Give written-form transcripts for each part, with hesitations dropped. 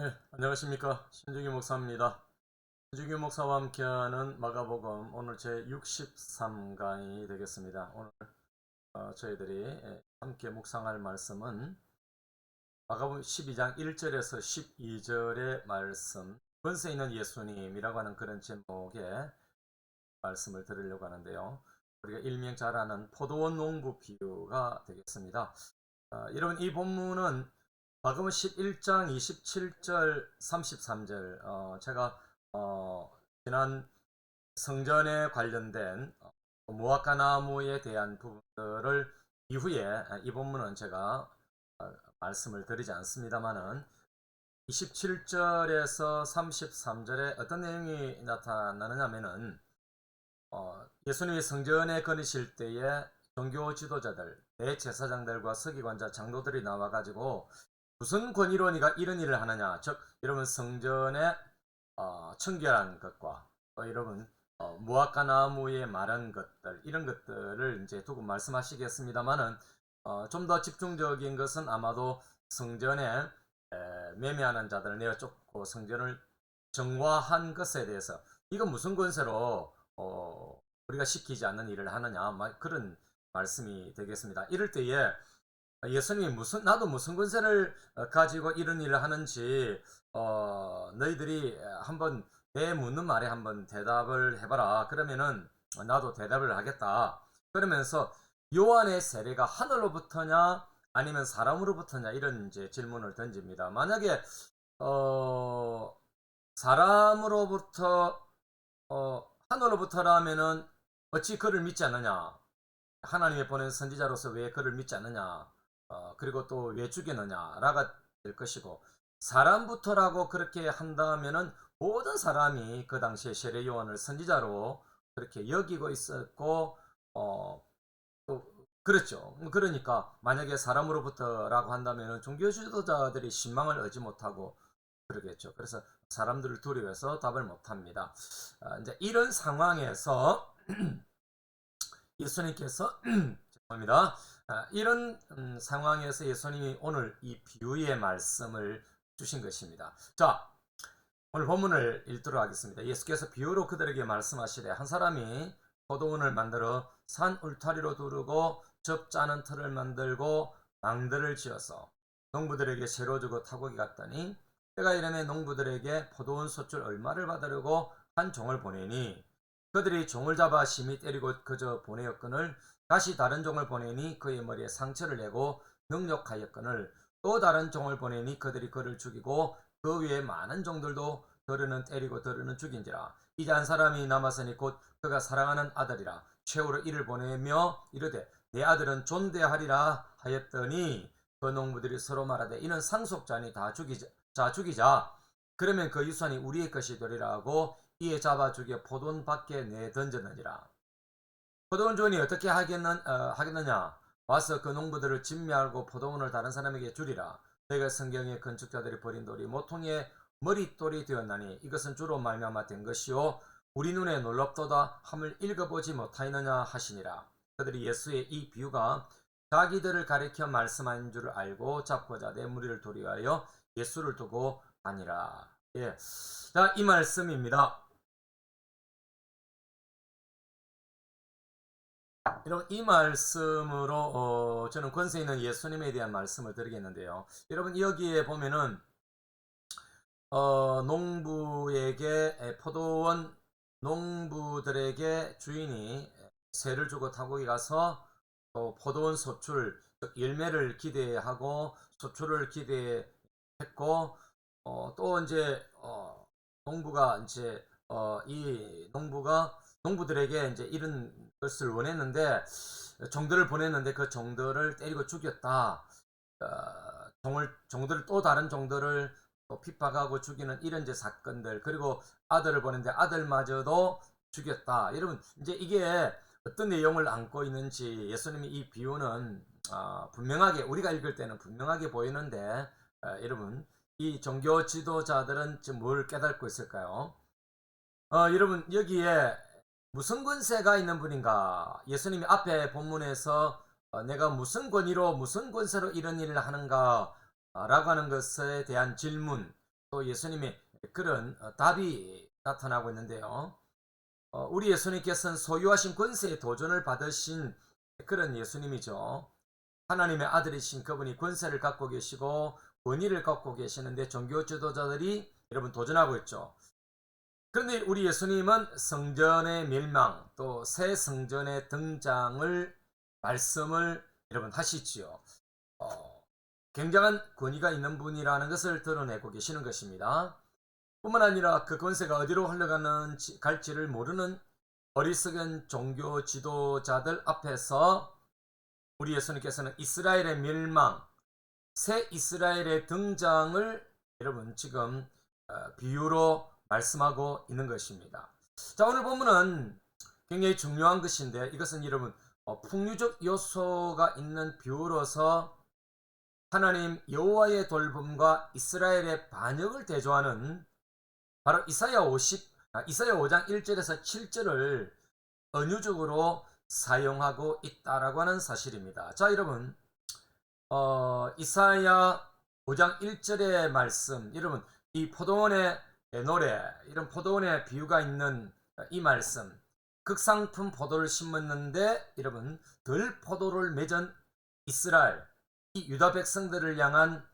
네, 안녕하십니까. 신중규 목사입니다. 신중규 목사와 함께하는 마가복음 오늘 제 63강이 되겠습니다. 오늘 저희들이 함께 묵상할 말씀은 마가복음 12장 1절에서 12절의 말씀, 권세 있는 예수님이라고 하는 그런 제목의 말씀을 들으려고 하는데요. 우리가 일명 잘 아는 포도원 농부 비유가 되겠습니다. 여러분, 이 본문은 마가복음 11장 27절 33절, 제가 지난 성전에 관련된 무화과 나무에 대한 부분들을 이후에 이 본문은 제가 말씀을 드리지 않습니다만은 27절에서 33절에 어떤 내용이 나타나느냐면은 예수님이 성전에 거니실 때에 종교 지도자들, 대제사장들과 서기관자, 장로들이 나와가지고 무슨 권위로 네가 이런 일을 하느냐. 즉 여러분, 성전에 청결한 것과 여러분 무화과 나무에 마른 것들, 이런 것들을 이제 두고 말씀하시겠습니다만은 좀 더 집중적인 것은 아마도 성전에 매매하는 자들을 내어 쫓고 성전을 정화한 것에 대해서, 이건 무슨 권세로 우리가 시키지 않는 일을 하느냐, 그런 말씀이 되겠습니다. 이럴 때에 예수님이 나도 무슨 권세를 가지고 이런 일을 하는지 너희들이 한번 내 묻는 말에 한번 대답을 해봐라. 그러면은 나도 대답을 하겠다. 그러면서 요한의 세례가 하늘로부터냐 아니면 사람으로부터냐, 이런 이제 질문을 던집니다. 만약에 사람으로부터 하늘로부터라면은 어찌 그를 믿지 않느냐? 하나님의 보낸 선지자로서 왜 그를 믿지 않느냐? 그리고 또 왜 죽였느냐라가 될 것이고, 사람부터라고 그렇게 한다면은 모든 사람이 그 당시에 세례 요한을 선지자로 그렇게 여기고 있었고, 또 그렇죠. 그러니까 만약에 사람으로부터라고 한다면은 종교 지도자들이 신망을 얻지 못하고 그러겠죠. 그래서 사람들을 두려워해서 답을 못합니다. 이제 이런 상황에서 예수님께서 죄송합니다. 이런 상황에서 예수님이 오늘 이 비유의 말씀을 주신 것입니다. 자, 오늘 본문을 읽도록 하겠습니다. 예수께서 비유로 그들에게 말씀하시되, 한 사람이 포도원을 만들어 산 울타리로 두르고 접 짜는 틀을 만들고 망들을 지어서 농부들에게 새로 주고 타국이 갔더니, 때가 이르매 농부들에게 포도원 소출 얼마를 받으려고 한 종을 보내니, 그들이 종을 잡아 심히 때리고 그저 보내었거늘, 다시 다른 종을 보내니 그의 머리에 상처를 내고 능욕하였거늘, 또 다른 종을 보내니 그들이 그를 죽이고 그 위에 많은 종들도 더러는 때리고 더러는 죽인지라. 이제 한 사람이 남았으니 곧 그가 사랑하는 아들이라. 최후로 이를 보내며 이르되, 내 아들은 존대하리라 하였더니, 그 농부들이 서로 말하되, 이는 상속자니 다 죽이자. 그러면 그 유산이 우리의 것이 되리라 하고 이에 잡아 죽여 포도원 밖에 내던졌느니라. 포도원 주인이 어떻게 하겠느냐? 와서 그 농부들을 진멸하고 포도원을 다른 사람에게 주리라. 너희가 성경의 건축자들이 버린 돌이 모퉁이의 머릿돌이 되었나니 이것은 주로 말미암아 된 것이요 우리 눈에 놀랍도다 함을 읽어보지 못하였느냐 하시니라. 그들이 예수의 이 비유가 자기들을 가리켜 말씀한 줄을 알고 잡고자 내 무리를 도리하여 예수를 두고 아니라. 예. 자, 이 말씀입니다. 여러분, 이 말씀으로 저는 권세 있는 예수님에 대한 말씀을 드리겠는데요. 여러분, 여기에 보면은 농부에게 포도원 농부들에게 주인이 세를 주고 타국이 가서 포도원 소출, 즉 열매를 기대하고 소출을 기대했고, 또 이제 농부가 이제 이 농부들에게 이제 이런 것을 원했는데, 종들을 보냈는데 그 종들을 때리고 죽였다. 종들을 또 다른 종들을 또 핍박하고 죽이는 이런 이제 사건들, 그리고 아들을 보냈는데 아들마저도 죽였다. 여러분, 이제 이게 어떤 내용을 안고 있는지 예수님이 이 비유는 분명하게 우리가 읽을 때는 분명하게 보이는데, 여러분, 이 종교 지도자들은 지금 뭘 깨닫고 있을까요? 여러분, 여기에 무슨 권세가 있는 분인가? 예수님이 앞에 본문에서 내가 무슨 권위로 무슨 권세로 이런 일을 하는가? 라고 하는 것에 대한 질문, 또 예수님의 그런 답이 나타나고 있는데요. 우리 예수님께서는 소유하신 권세의 도전을 받으신 그런 예수님이죠. 하나님의 아들이신 그분이 권세를 갖고 계시고 권위를 갖고 계시는데 종교 지도자들이 여러분 도전하고 있죠. 그런데 우리 예수님은 성전의 멸망 또 새 성전의 등장을 말씀을 여러분 하시지요. 굉장한 권위가 있는 분이라는 것을 드러내고 계시는 것입니다. 뿐만 아니라 그 권세가 어디로 흘러가는지 갈지를 모르는 어리석은 종교 지도자들 앞에서 우리 예수님께서는 이스라엘의 멸망, 새 이스라엘의 등장을 여러분 지금 비유로 말씀하고 있는 것입니다. 자, 오늘 본문은 굉장히 중요한 것인데 이것은 여러분 풍류적 요소가 있는 비유로서 하나님 여호와의 돌봄과 이스라엘의 반역을 대조하는 바로 이사야 5장 1절에서 7절을 은유적으로 사용하고 있다라고 하는 사실입니다. 자, 여러분 이사야 5장 1절의 말씀, 여러분 이 포도원의 노래, 이런 포도원의 비유가 있는 이 말씀, 극상품 포도를 심었는데 여러분 덜 포도를 맺은 이스라엘, 이 유다 백성들을 향한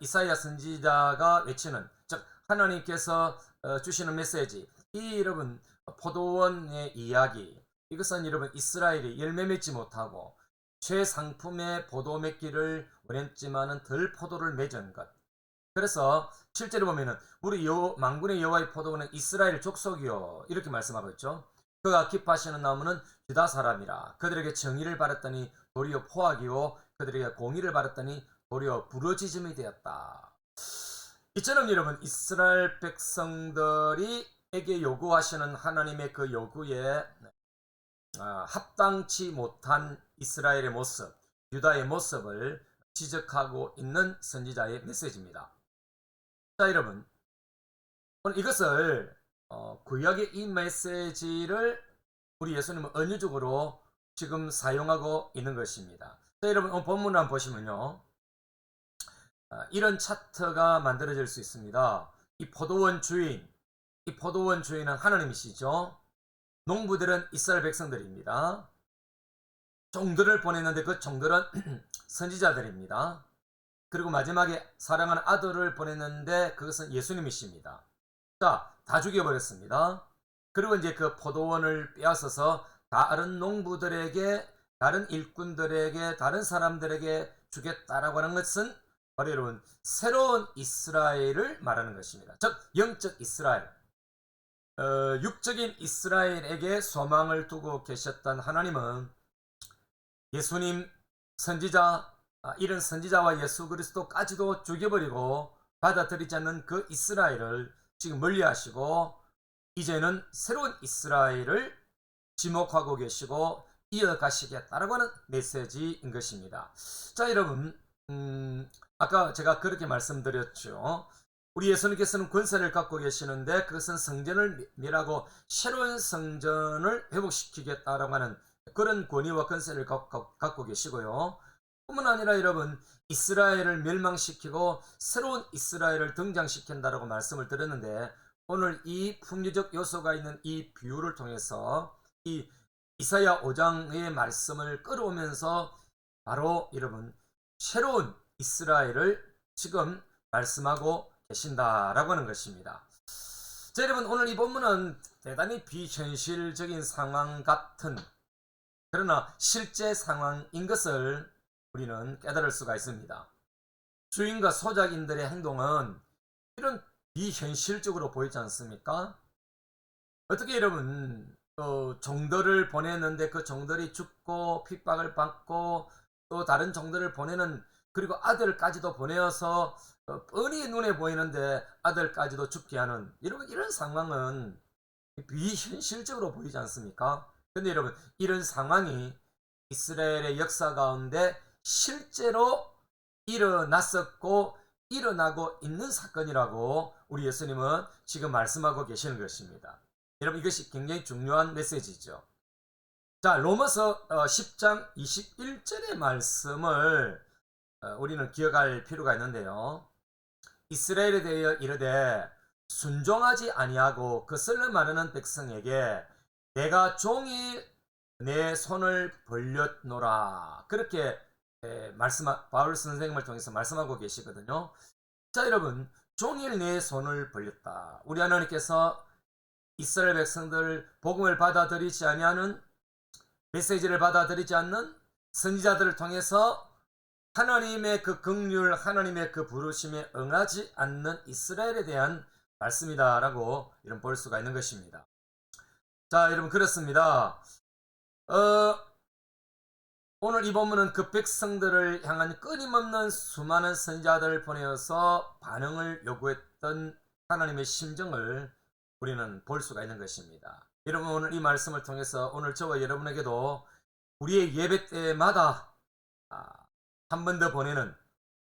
이사야 선지자가 외치는, 즉 하나님께서 주시는 메시지, 이 여러분 포도원의 이야기, 이것은 여러분 이스라엘이 열매 맺지 못하고 최상품의 포도 맺기를 원했지만은 덜 포도를 맺은 것. 그래서 실제로 보면은 우리 만군의 여호와의 포도원은 이스라엘 족속이요 이렇게 말씀하고 있죠. 그가 기뻐하시는 나무는 유다 사람이라. 그들에게 정의를 바랐더니 도리어 포악이요 그들에게 공의를 바랐더니 도리어 부러지짐이 되었다. 이처럼 여러분 이스라엘 백성들이 에게 요구하시는 하나님의 그 요구에 합당치 못한 이스라엘의 모습, 유다의 모습을 지적하고 있는 선지자의 메시지입니다. 자, 여러분 오늘 이것을 구약의 이 메시지를 우리 예수님은 은유적으로 지금 사용하고 있는 것입니다. 자, 여러분 오늘 본문을 한번 보시면요, 이런 차트가 만들어질 수 있습니다. 이 포도원 주인은 하나님이시죠. 농부들은 이스라엘 백성들입니다. 종들을 보냈는데 그 종들은 선지자들입니다. 그리고 마지막에 사랑하는 아들을 보냈는데 그것은 예수님이십니다. 자, 다 죽여버렸습니다. 그리고 이제 그 포도원을 빼앗아서 다른 농부들에게, 다른 일꾼들에게, 다른 사람들에게 주겠다라고 하는 것은 바로 여러분 새로운 이스라엘을 말하는 것입니다. 즉 영적 이스라엘, 육적인 이스라엘에게 소망을 두고 계셨던 하나님은 예수님 선지자, 이런 선지자와 예수 그리스도까지도 죽여버리고 받아들이지 않는 그 이스라엘을 지금 멀리하시고 이제는 새로운 이스라엘을 지목하고 계시고 이어가시겠다라고 하는 메시지인 것입니다. 자, 여러분 아까 제가 그렇게 말씀드렸죠. 우리 예수님께서는 권세를 갖고 계시는데 그것은 성전을 멸하고 새로운 성전을 회복시키겠다라고 하는 그런 권위와 권세를 갖고 계시고요. 뿐만 아니라 여러분 이스라엘을 멸망시키고 새로운 이스라엘을 등장시킨다라고 말씀을 드렸는데 오늘 이 풍류적 요소가 있는 이 비유를 통해서 이 이사야 5장의 말씀을 끌어오면서 바로 여러분 새로운 이스라엘을 지금 말씀하고 계신다라고 하는 것입니다. 자, 여러분 오늘 이 본문은 대단히 비현실적인 상황 같은, 그러나 실제 상황인 것을 우리는 깨달을 수가 있습니다. 주인과 소작인들의 행동은 이런 비현실적으로 보이지 않습니까? 어떻게 여러분 종들을 보냈는데 그 종들이 죽고 핍박을 받고 또 다른 종들을 보내는, 그리고 아들까지도 보내어서 뻔히 눈에 보이는데 아들까지도 죽게 하는 이런 상황은 비현실적으로 보이지 않습니까? 근데 여러분 이런 상황이 이스라엘의 역사 가운데 실제로 일어났었고 일어나고 있는 사건이라고 우리 예수님은 지금 말씀하고 계시는 것입니다. 여러분 이것이 굉장히 중요한 메시지죠. 자, 로마서 10장 21절의 말씀을 우리는 기억할 필요가 있는데요. 이스라엘에 대하여 이르되 순종하지 아니하고 거슬러 마르는 백성에게 내가 종일 내 손을 벌렸노라. 그렇게 바울 선생님을 통해서 말씀하고 계시거든요. 자, 여러분, 종일 내 손을 벌렸다. 우리 하나님께서 이스라엘 백성들 복음을 받아들이지 아니하는, 메시지를 받아들이지 않는 선지자들을 통해서 하나님의 그 긍휼, 하나님의 그 부르심에 응하지 않는 이스라엘에 대한 말씀이다라고 이런 볼 수가 있는 것입니다. 자, 여러분, 그렇습니다. 오늘 이 본문은 그 백성들을 향한 끊임없는 수많은 선지자들을 보내어서 반응을 요구했던 하나님의 심정을 우리는 볼 수가 있는 것입니다. 여러분, 오늘 이 말씀을 통해서 오늘 저와 여러분에게도 우리의 예배 때마다 한 번 더 보내는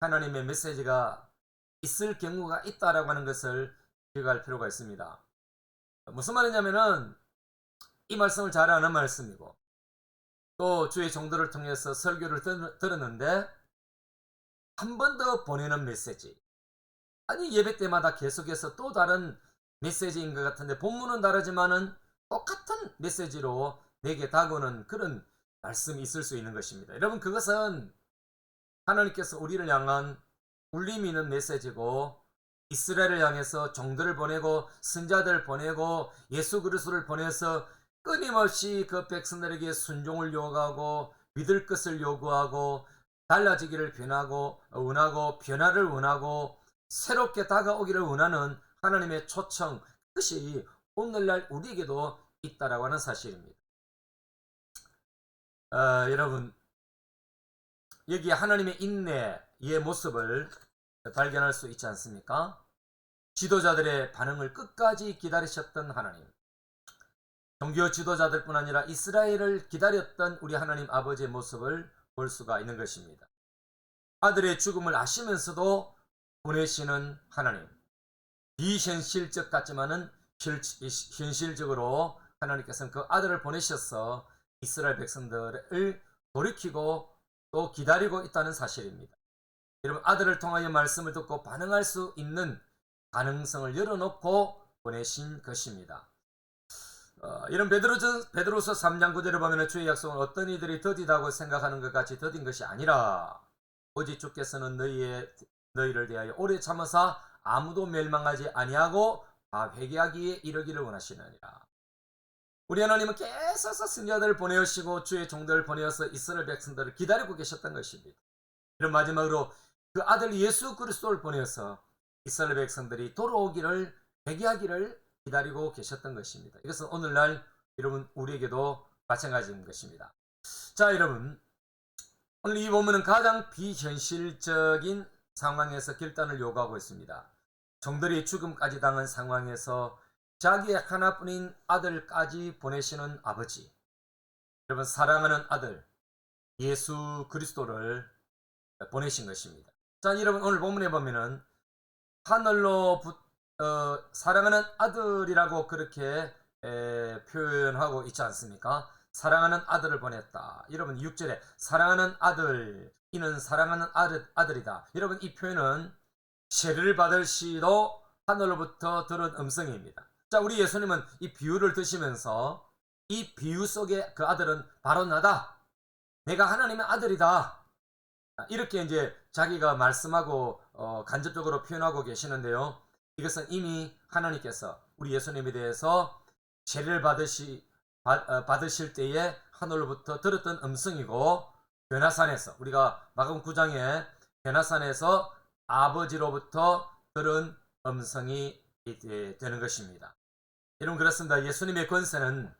하나님의 메시지가 있을 경우가 있다라고 하는 것을 기억할 필요가 있습니다. 무슨 말이냐면은 이 말씀을 잘 아는 말씀이고 또 주의 종들을 통해서 설교를 들었는데 한 번 더 보내는 메시지, 아니 예배 때마다 계속해서 또 다른 메시지인 것 같은데 본문은 다르지만은 똑같은 메시지로 내게 다가오는 그런 말씀이 있을 수 있는 것입니다. 여러분, 그것은 하나님께서 우리를 향한 울림 있는 메시지고 이스라엘을 향해서 종들을 보내고 선자들을 보내고 예수 그리스도를 보내서 끊임없이 그 백성들에게 순종을 요구하고 믿을 것을 요구하고 달라지기를 원하고 변화를 원하고 새롭게 다가오기를 원하는 하나님의 초청, 그것이 오늘날 우리에게도 있다라고 하는 사실입니다. 여러분, 여기 하나님의 인내의 모습을 발견할 수 있지 않습니까? 지도자들의 반응을 끝까지 기다리셨던 하나님, 종교 지도자들뿐 아니라 이스라엘을 기다렸던 우리 하나님 아버지의 모습을 볼 수가 있는 것입니다. 아들의 죽음을 아시면서도 보내시는 하나님, 비현실적 같지만은 현실적으로 하나님께서는 그 아들을 보내셔서 이스라엘 백성들을 돌이키고 또 기다리고 있다는 사실입니다. 여러분, 아들을 통하여 말씀을 듣고 반응할 수 있는 가능성을 열어놓고 보내신 것입니다. 이런 베드로서 3장 9절을 보면 주의 약속은 어떤 이들이 더디다고 생각하는 것 같이 더딘 것이 아니라 오직 주께서는 너희를 대하여 오래 참으사 아무도 멸망하지 아니하고 다 회개하기에 이르기를 원하시느니라. 우리 하나님은 계속해서 선지자들을 보내시고 주의 종들을 보내어서 이스라엘 백성들을 기다리고 계셨던 것입니다. 이런 마지막으로 그 아들 예수 그리스도를 보내어서 이스라엘 백성들이 돌아오기를, 회개하기를 기다리고 계셨던 것입니다. 이것은 오늘날 여러분 우리에게도 마찬가지인 것입니다. 자, 여러분, 오늘 이 본문은 가장 비현실적인 상황에서 결단을 요구하고 있습니다. 종들이 죽음까지 당한 상황에서 자기의 하나뿐인 아들까지 보내시는 아버지, 여러분, 사랑하는 아들 예수 그리스도를 보내신 것입니다. 자, 여러분, 오늘 본문에 보면은 하늘로 사랑하는 아들이라고 그렇게 표현하고 있지 않습니까? 사랑하는 아들을 보냈다. 여러분, 6절에 사랑하는 아들, 이는 사랑하는 아들이다. 여러분, 이 표현은 세례를 받을 시도 하늘로부터 들은 음성입니다. 자, 우리 예수님은 이 비유를 드시면서 이 비유 속에 그 아들은 바로 나다. 내가 하나님의 아들이다. 이렇게 이제 자기가 말씀하고 간접적으로 표현하고 계시는데요. 이것은 이미 하나님께서 우리 예수님에 대해서 세례를 받으실 때에 하늘로부터 들었던 음성이고, 변화산에서, 우리가 마가복음 9장에 변화산에서 아버지로부터 들은 음성이 되는 것입니다. 여러분, 그렇습니다. 예수님의 권세는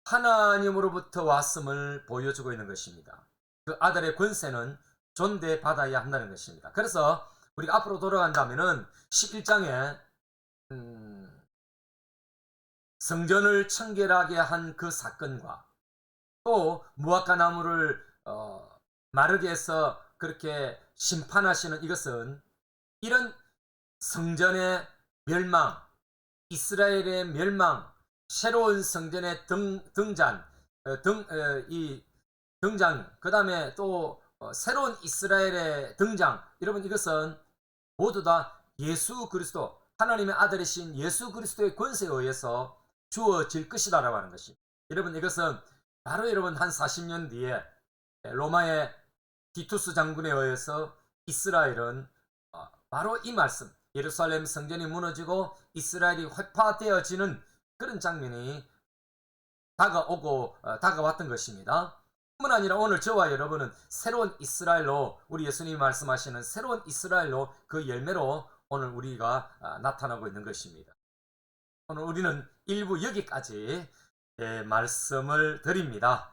하나님으로부터 왔음을 보여주고 있는 것입니다. 그 아들의 권세는 존대받아야 한다는 것입니다. 그래서 우리가 앞으로 돌아간다면은 11장에 성전을 청결하게 한 그 사건과 또 무화과 나무를 마르게 해서 그렇게 심판하시는 이것은 이런 성전의 멸망, 이스라엘의 멸망, 새로운 성전의 등장, 그 다음에 또 새로운 이스라엘의 등장, 여러분, 이것은 모두 다 예수 그리스도, 하나님의 아들이신 예수 그리스도의 권세에 의해서 주어질 것이다라고 하는 것이. 여러분, 이것은 바로 여러분 한 40년 뒤에 로마의 티투스 장군에 의해서 이스라엘은 바로 이 말씀, 예루살렘 성전이 무너지고 이스라엘이 회파되어지는 그런 장면이 다가왔던 것입니다. 뿐만 아니라 오늘 저와 여러분은 새로운 이스라엘로, 우리 예수님이 말씀하시는 새로운 이스라엘로, 그 열매로 오늘 우리가 나타나고 있는 것입니다. 오늘 우리는 일부 여기까지 말씀을 드립니다.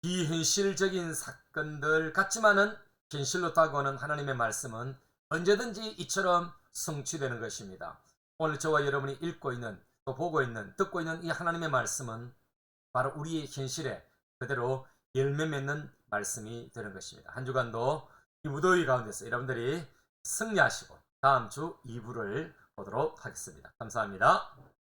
비현실적인 사건들 같지만은 현실로 다가오는 하나님의 말씀은 언제든지 이처럼 성취되는 것입니다. 오늘 저와 여러분이 읽고 있는, 또 보고 있는, 듣고 있는 이 하나님의 말씀은 바로 우리의 현실에 그대로 열매 맺는 말씀이 되는 것입니다. 한 주간도 이 무더위 가운데서 여러분들이 승리하시고 다음 주 2부를 보도록 하겠습니다. 감사합니다.